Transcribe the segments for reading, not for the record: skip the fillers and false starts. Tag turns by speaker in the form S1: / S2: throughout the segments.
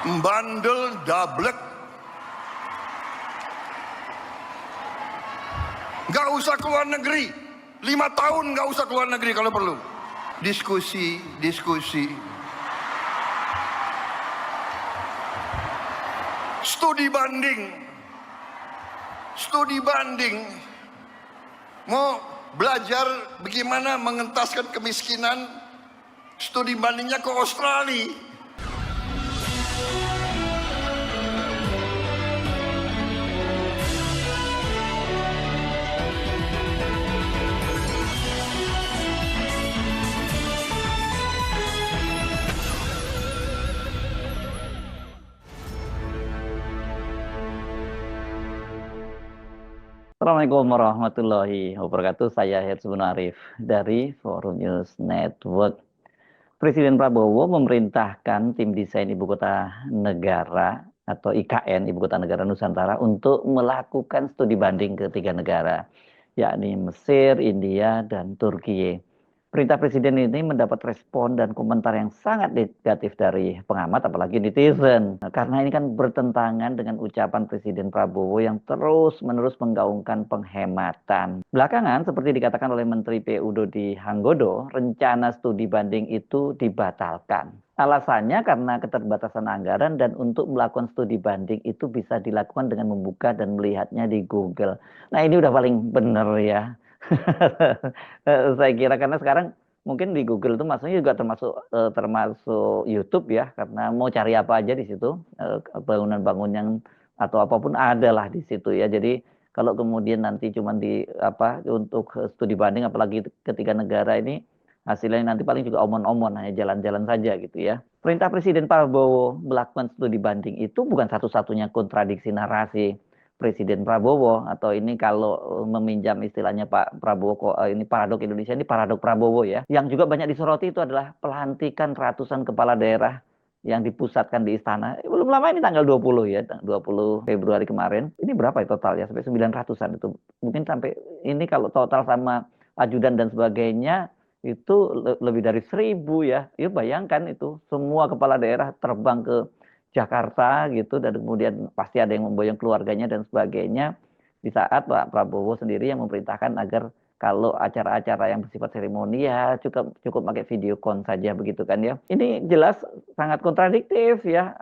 S1: bandel dablek. Gak usah keluar negeri, 5 tahun gak usah keluar negeri kalau perlu. Diskusi. Studi banding. Mau belajar bagaimana mengentaskan kemiskinan, studi bandingnya ke Australia.
S2: Assalamualaikum warahmatullahi wabarakatuh. Saya Herzbun Arif dari Forum News Network. Presiden Prabowo memerintahkan tim desain Ibu Kota Negara atau IKN, Ibu Kota Negara Nusantara, untuk melakukan studi banding ke 3 negara, yakni Mesir, India, dan Turki. Perintah Presiden ini mendapat respon dan komentar yang sangat negatif dari pengamat, apalagi netizen. Karena ini kan bertentangan dengan ucapan Presiden Prabowo yang terus-menerus menggaungkan penghematan. Belakangan, seperti dikatakan oleh Menteri PU Dodi Hanggodo, rencana studi banding itu dibatalkan. Alasannya karena keterbatasan anggaran, dan untuk melakukan studi banding itu bisa dilakukan dengan membuka dan melihatnya di Google. Nah, ini udah paling benar ya. Saya kira karena sekarang mungkin di Google itu maksudnya juga termasuk YouTube ya, karena mau cari apa aja di situ, bangunan-bangunan atau apapun adalah di situ ya. Jadi kalau kemudian nanti cuma untuk studi banding, apalagi ketiga negara ini, hasilnya nanti paling juga omon-omon, hanya jalan-jalan saja gitu ya. Perintah Presiden Prabowo melakukan studi banding itu bukan satu-satunya kontradiksi narasi Presiden Prabowo, atau ini kalau meminjam istilahnya Pak Prabowo, ini paradok Indonesia, ini paradok Prabowo ya. Yang juga banyak disoroti itu adalah pelantikan ratusan kepala daerah yang dipusatkan di istana. Belum lama ini tanggal 20 ya, 20 Februari kemarin. Ini berapa ya total ya? Sampai 900-an itu. Mungkin sampai ini kalau total sama ajudan dan sebagainya itu lebih dari 1000 ya. Ya bayangkan itu semua kepala daerah terbang ke Jakarta gitu, dan kemudian pasti ada yang memboyong keluarganya dan sebagainya, di saat Pak Prabowo sendiri yang memerintahkan agar kalau acara-acara yang bersifat seremonial cukup pakai video call saja begitu kan ya. Ini jelas sangat kontradiktif ya.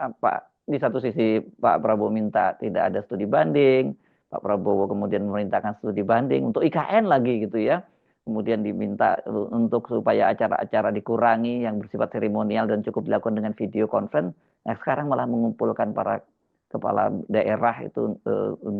S2: Di satu sisi Pak Prabowo minta tidak ada studi banding, Pak Prabowo kemudian memerintahkan studi banding untuk IKN lagi gitu ya. Kemudian diminta untuk supaya acara-acara dikurangi yang bersifat seremonial dan cukup dilakukan dengan video conference. Nah, sekarang malah mengumpulkan para kepala daerah itu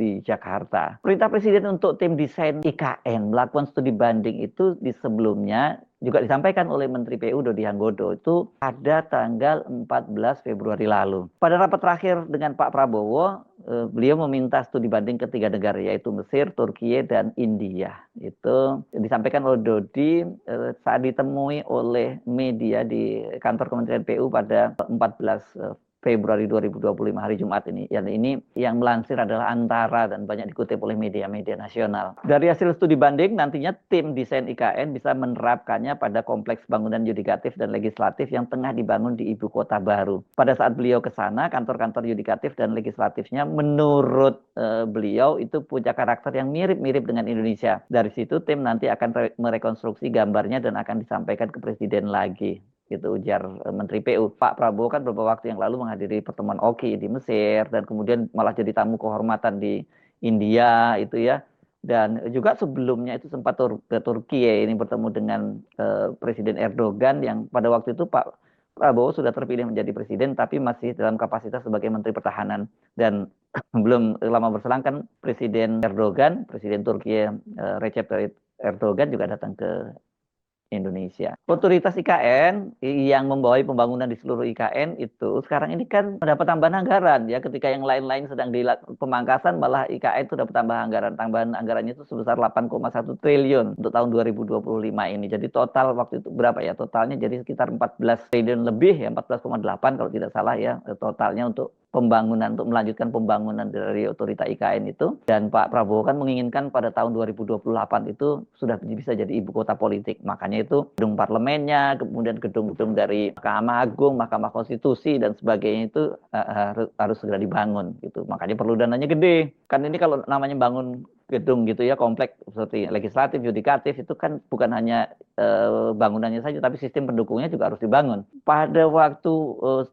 S2: di Jakarta. Perintah Presiden untuk tim desain IKN melakukan studi banding itu sebelumnya juga disampaikan oleh Menteri PU Dodi Hanggodo itu pada tanggal 14 Februari lalu. Pada rapat terakhir dengan Pak Prabowo, beliau meminta studi banding ke 3 negara, yaitu Mesir, Turki, dan India. Itu disampaikan oleh Dodi saat ditemui oleh media di kantor Kementerian PU pada 14 Februari 2025 hari Jumat ini. Ini yang melansir adalah Antara dan banyak dikutip oleh media-media nasional. Dari hasil studi banding, nantinya tim desain IKN bisa menerapkannya pada kompleks bangunan yudikatif dan legislatif yang tengah dibangun di ibu kota baru. Pada saat beliau ke sana, kantor-kantor yudikatif dan legislatifnya menurut beliau itu punya karakter yang mirip-mirip dengan Indonesia. Dari situ tim nanti akan merekonstruksi gambarnya dan akan disampaikan ke Presiden lagi. Gitu ujar Menteri PU. Pak Prabowo kan beberapa waktu yang lalu menghadiri pertemuan OKI di Mesir, dan kemudian malah jadi tamu kehormatan di India itu ya. Dan juga sebelumnya itu sempat ke Turki ya, ini bertemu dengan Presiden Erdogan, yang pada waktu itu Pak Prabowo sudah terpilih menjadi presiden tapi masih dalam kapasitas sebagai Menteri Pertahanan. Dan belum lama berselang kan Presiden Turki Recep Tayyip Erdogan juga datang ke Indonesia. Otoritas IKN yang membawahi pembangunan di seluruh IKN itu sekarang ini kan mendapat tambahan anggaran ya, ketika yang lain-lain sedang dilakukan pemangkasan, malah IKN itu dapat tambahan anggaran. Tambahan anggarannya itu sebesar 8,1 triliun untuk tahun 2025 ini. Jadi total waktu itu berapa ya? Totalnya jadi sekitar 14 triliun lebih ya, 14,8 kalau tidak salah ya totalnya untuk pembangunan untuk melanjutkan pembangunan dari otorita IKN itu, dan Pak Prabowo kan menginginkan pada tahun 2028 itu sudah bisa jadi ibu kota politik. Makanya itu gedung parlemennya, kemudian gedung-gedung dari Mahkamah Agung, Mahkamah Konstitusi dan sebagainya itu harus segera dibangun gitu. Makanya perlu dananya gede. Kan ini kalau namanya bangun gedung gitu ya, kompleks seperti legislatif, yudikatif itu kan bukan hanya bangunannya saja, tapi sistem pendukungnya juga harus dibangun. Pada waktu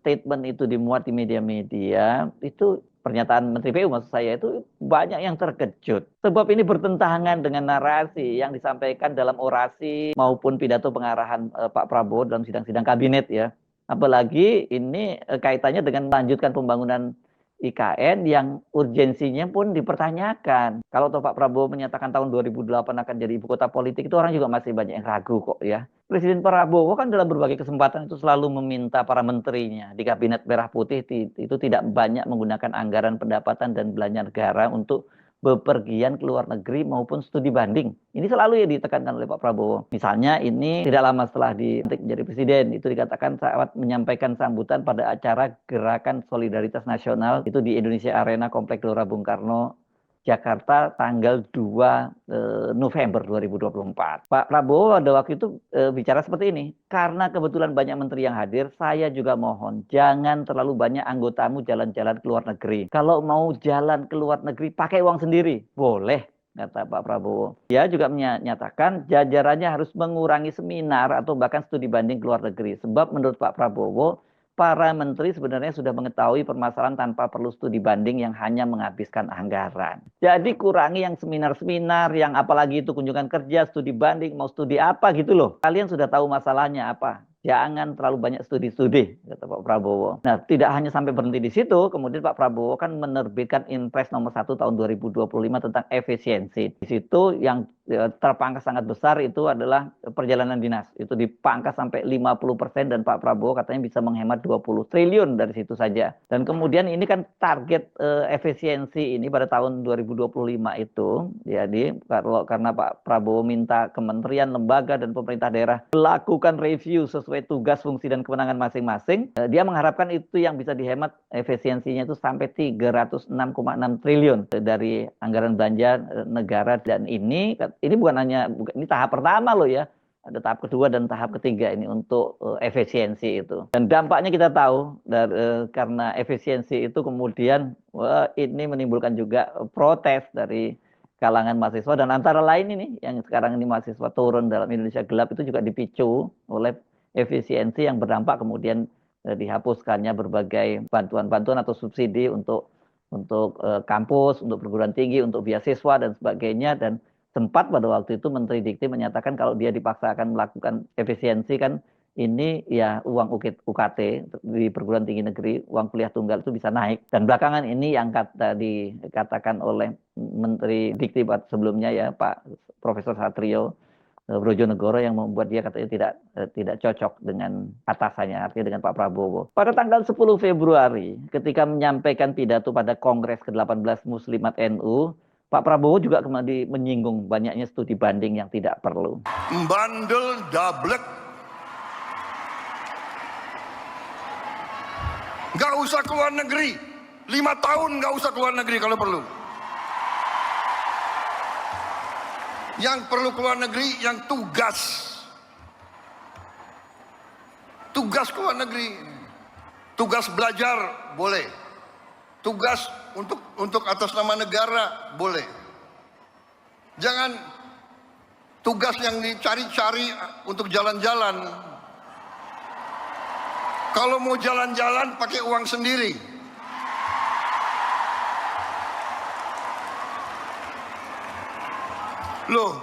S2: statement itu dimuat di media-media, itu pernyataan Menteri PU maksud saya itu banyak yang terkejut. Sebab ini bertentangan dengan narasi yang disampaikan dalam orasi maupun pidato pengarahan Pak Prabowo dalam sidang-sidang kabinet ya. Apalagi ini kaitannya dengan melanjutkan pembangunan IKN yang urgensinya pun dipertanyakan. Kalau Pak Prabowo menyatakan tahun 2008 akan jadi ibu kota politik, itu orang juga masih banyak yang ragu kok ya. Presiden Prabowo kan dalam berbagai kesempatan itu selalu meminta para menterinya di Kabinet Merah Putih itu tidak banyak menggunakan anggaran pendapatan dan belanja negara untuk bepergian ke luar negeri maupun studi banding. Ini selalu ya ditekankan oleh Pak Prabowo. Misalnya ini tidak lama setelah dilantik menjadi presiden, itu dikatakan saat menyampaikan sambutan pada acara Gerakan Solidaritas Nasional itu di Indonesia Arena Komplek Gelora Bung Karno, Jakarta tanggal 2 November 2024. Pak Prabowo pada waktu itu bicara seperti ini, karena kebetulan banyak menteri yang hadir, saya juga mohon jangan terlalu banyak anggotamu jalan-jalan ke luar negeri. Kalau mau jalan ke luar negeri pakai uang sendiri, boleh, kata Pak Prabowo. Dia juga menyatakan jajarannya harus mengurangi seminar atau bahkan studi banding ke luar negeri. Sebab menurut Pak Prabowo, para menteri sebenarnya sudah mengetahui permasalahan tanpa perlu studi banding yang hanya menghabiskan anggaran. Jadi kurangi yang seminar-seminar, yang apalagi itu kunjungan kerja, studi banding, mau studi apa gitu loh. Kalian sudah tahu masalahnya apa. Jangan terlalu banyak studi-studi, kata Pak Prabowo. Nah, tidak hanya sampai berhenti di situ, kemudian Pak Prabowo kan menerbitkan Inpres nomor 1 tahun 2025 tentang efisiensi. Di situ yang terpangkas sangat besar itu adalah perjalanan dinas. Itu dipangkas sampai 50% dan Pak Prabowo katanya bisa menghemat 20 triliun dari situ saja. Dan kemudian ini kan target efisiensi ini pada tahun 2025 itu, jadi karena Pak Prabowo minta kementerian, lembaga, dan pemerintah daerah melakukan review sesuai tugas, fungsi, dan kewenangan masing-masing, dia mengharapkan itu yang bisa dihemat efisiensinya itu sampai 306,6 triliun dari anggaran belanja negara. Dan ini bukan hanya, ini tahap pertama loh ya, ada tahap kedua dan tahap ketiga ini untuk efisiensi itu. Dan dampaknya kita tahu karena efisiensi itu kemudian ini menimbulkan juga protes dari kalangan mahasiswa, dan antara lain ini yang sekarang ini mahasiswa turun dalam Indonesia Gelap itu juga dipicu oleh efisiensi yang berdampak kemudian dihapuskannya berbagai bantuan-bantuan atau subsidi untuk kampus, untuk perguruan tinggi, untuk beasiswa dan sebagainya. Dan sempat pada waktu itu Menteri Dikti menyatakan kalau dia dipaksa akan melakukan efisiensi kan ini ya uang UKT di perguruan tinggi negeri, uang kuliah tunggal itu bisa naik. Dan belakangan ini yang dikatakan oleh Menteri Dikti sebelumnya ya Pak Profesor Satrio Brojonegoro yang membuat dia katanya tidak cocok dengan atasannya, artinya dengan Pak Prabowo. Pada tanggal 10 Februari ketika menyampaikan pidato pada Kongres ke-18 Muslimat NU, Pak Prabowo juga kembali menyinggung banyaknya studi banding yang tidak perlu.
S1: Bandel dablek. Nggak usah keluar negeri. 5 tahun nggak usah keluar negeri kalau perlu. Yang perlu keluar negeri, yang tugas keluar negeri, tugas belajar boleh, tugas untuk atas nama negara boleh. Jangan tugas yang dicari-cari untuk jalan-jalan. Kalau mau jalan-jalan pakai uang sendiri. Loh,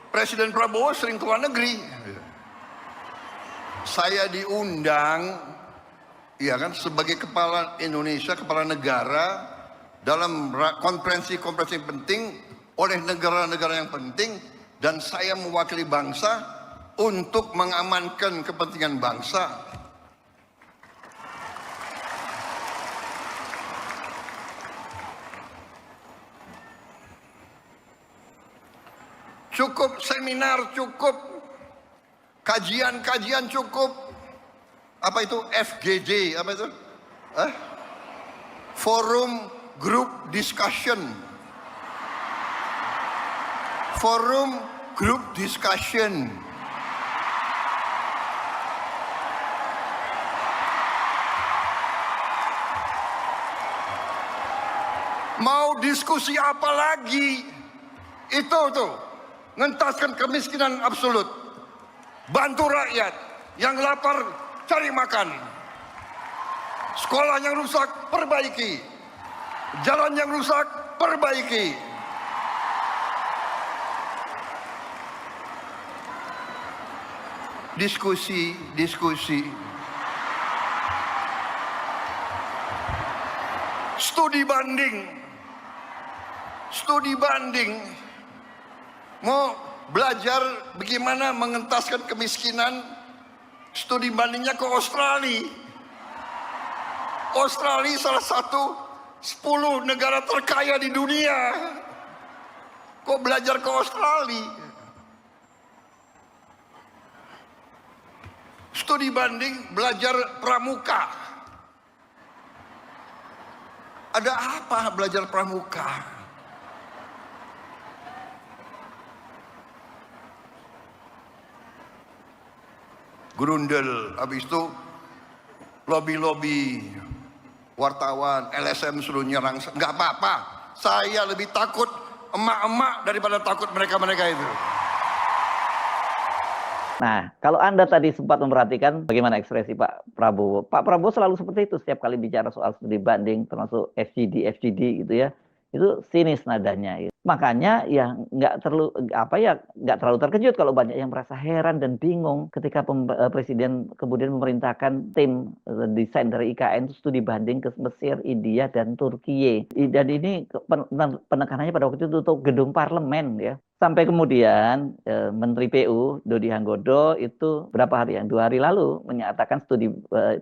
S1: Presiden Prabowo sering keluar negeri. Saya diundang, ya kan, sebagai kepala Indonesia, kepala negara, dalam konferensi-konferensi penting oleh negara-negara yang penting, dan saya mewakili bangsa untuk mengamankan kepentingan bangsa. Cukup seminar, cukup kajian-kajian, cukup apa itu FGD, apa itu? forum group discussion. Forum group discussion. Mau diskusi apa lagi? Itu tuh, ngentaskan kemiskinan absolut. Bantu rakyat yang lapar cari makan. Sekolah yang rusak perbaiki. Jalan yang rusak perbaiki. Diskusi, diskusi. Studi banding. Studi banding. Mau belajar bagaimana mengentaskan kemiskinan, studi bandingnya ke Australia. Australia salah satu 10 negara terkaya di dunia. Kok belajar ke Australia? Studi banding, belajar pramuka. Ada apa belajar pramuka? Grundel, habis itu lobby-lobby wartawan, LSM suruh nyerang. Nggak apa-apa, saya lebih takut emak-emak daripada takut mereka-mereka itu.
S2: Nah, kalau Anda tadi sempat memperhatikan bagaimana ekspresi Pak Prabowo. Pak Prabowo selalu seperti itu setiap kali bicara soal studi banding, termasuk FGD gitu ya. Itu sinis nadanya. Makanya ya nggak terlalu terkejut kalau banyak yang merasa heran dan bingung ketika Presiden kemudian memerintahkan tim desain dari IKN itu studi banding ke Mesir, India, dan Turkiye. Dan ini penekanannya pada waktu itu untuk gedung parlemen ya. Sampai kemudian Menteri PU Dodi Hanggodo itu berapa hari ya? 2 hari lalu menyatakan studi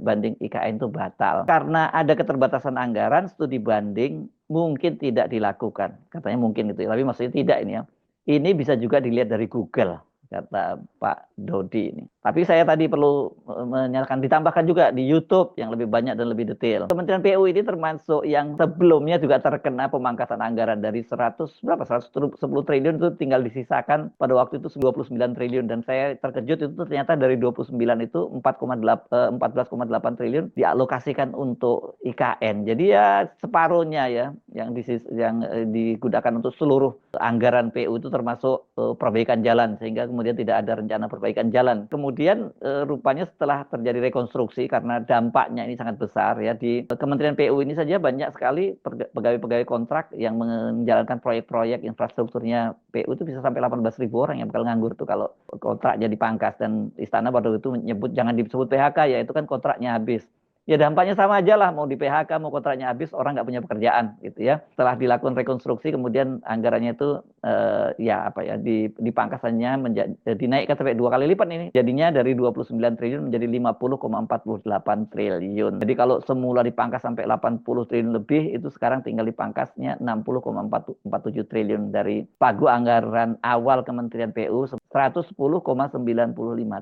S2: banding IKN itu batal. Karena ada keterbatasan anggaran, studi banding mungkin tidak dilakukan. Katanya mungkin itu, tapi maksudnya tidak ini ya. Ini bisa juga dilihat dari Google, kata Pak Dodi ini. Tapi saya tadi perlu menyatakan ditambahkan juga di YouTube yang lebih banyak dan lebih detail. Kementerian PU ini termasuk yang sebelumnya juga terkena pemangkasan anggaran dari 110 triliun itu tinggal disisakan pada waktu itu 29 triliun dan saya terkejut itu ternyata dari 29 itu 14,8 triliun dialokasikan untuk IKN. Jadi ya separuhnya ya yang digunakan untuk seluruh anggaran PU itu termasuk perbaikan jalan sehingga kemudian tidak ada rencana perbaikan jalan. Kemudian rupanya setelah terjadi rekonstruksi karena dampaknya ini sangat besar ya di Kementerian PU ini saja banyak sekali pegawai-pegawai kontrak yang menjalankan proyek-proyek infrastrukturnya PU itu bisa sampai 18.000 orang yang bakal nganggur tuh kalau kontraknya dipangkas dan istana pada itu menyebut jangan disebut PHK ya itu kan kontraknya habis. Ya dampaknya sama aja lah, mau di PHK, mau kontraknya habis, orang nggak punya pekerjaan gitu ya. Setelah dilakukan rekonstruksi, kemudian anggarannya itu dipangkasannya dinaikkan sampai 2 kali lipat ini. Jadinya dari 29 triliun menjadi 50,48 triliun. Jadi kalau semula dipangkas sampai 80 triliun lebih, itu sekarang tinggal dipangkasnya 60,47 triliun dari pagu anggaran awal Kementerian PU 110,95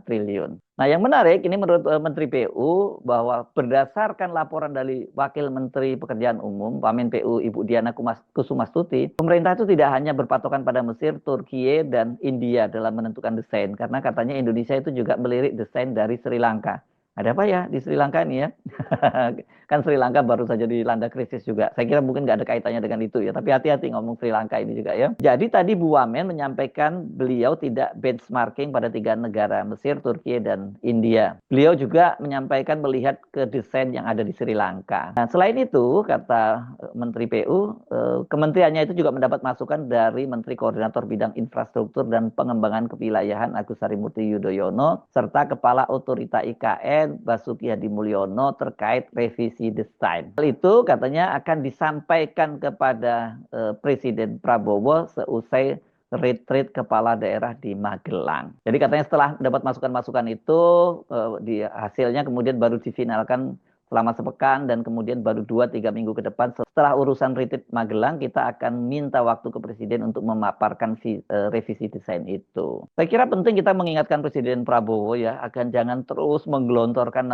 S2: triliun. Nah, yang menarik ini menurut Menteri PU bahwa berdasarkan laporan dari Wakil Menteri Pekerjaan Umum, Wamen PU Ibu Diana Kusumastuti, pemerintah itu tidak hanya berpatokan pada Mesir, Turkiye, dan India dalam menentukan desain, karena katanya Indonesia itu juga melirik desain dari Sri Lanka. Ada apa ya di Sri Lanka ini ya? Kan Sri Lanka baru saja dilanda krisis juga. Saya kira mungkin nggak ada kaitannya dengan itu ya. Tapi hati-hati ngomong Sri Lanka ini juga ya. Jadi tadi Bu Wamen menyampaikan beliau tidak benchmarking pada 3 negara, Mesir, Turki, dan India. Beliau juga menyampaikan melihat ke desain yang ada di Sri Lanka. Nah, selain itu, kata Menteri PU, kementeriannya itu juga mendapat masukan dari Menteri Koordinator Bidang Infrastruktur dan Pengembangan Kewilayahan Agus Harimurti Yudhoyono, serta Kepala Otorita IKN Basuki Hadi Mulyono terkait revisi desain. Hal itu katanya akan disampaikan kepada Presiden Prabowo seusai retreat kepala daerah di Magelang. Jadi katanya setelah dapat masukan-masukan itu, hasilnya kemudian baru difinalkan selama sepekan dan kemudian baru 2-3 minggu ke depan setelah urusan retreat Magelang kita akan minta waktu ke Presiden untuk memaparkan revisi desain itu. Saya kira penting kita mengingatkan Presiden Prabowo ya agar jangan terus menggelontorkan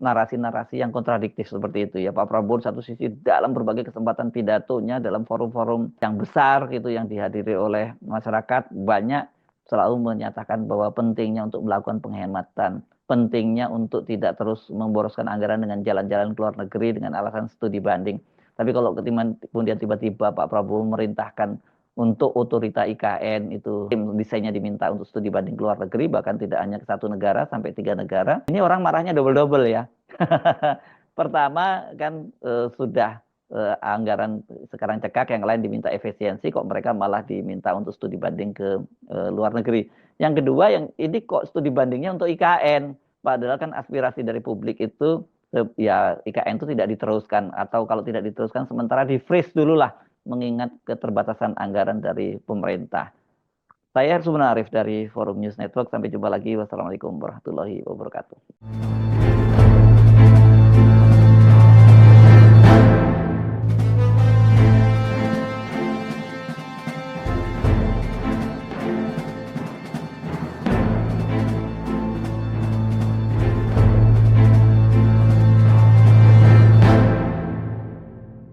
S2: narasi-narasi yang kontradiktif seperti itu ya. Pak Prabowo satu sisi dalam berbagai kesempatan pidatonya dalam forum-forum yang besar gitu yang dihadiri oleh masyarakat banyak selalu menyatakan bahwa pentingnya untuk melakukan penghematan, pentingnya untuk tidak terus memboroskan anggaran dengan jalan-jalan ke luar negeri dengan alasan studi banding. Tapi kalau kemudian tiba-tiba Pak Prabowo merintahkan untuk otorita IKN itu desainnya diminta untuk studi banding ke luar negeri, bahkan tidak hanya ke 1 negara sampai 3 negara. Ini orang marahnya double-double ya. Pertama kan sudah anggaran sekarang cekak, yang lain diminta efisiensi, kok mereka malah diminta untuk studi banding ke luar negeri. Yang kedua, yang ini kok studi bandingnya untuk IKN, padahal kan aspirasi dari publik itu ya IKN itu tidak diteruskan, atau kalau tidak diteruskan sementara di freeze dulu lah, mengingat keterbatasan anggaran dari pemerintah. Saya Hersubun Arif dari Forum News Network, sampai jumpa lagi. Wassalamualaikum warahmatullahi wabarakatuh.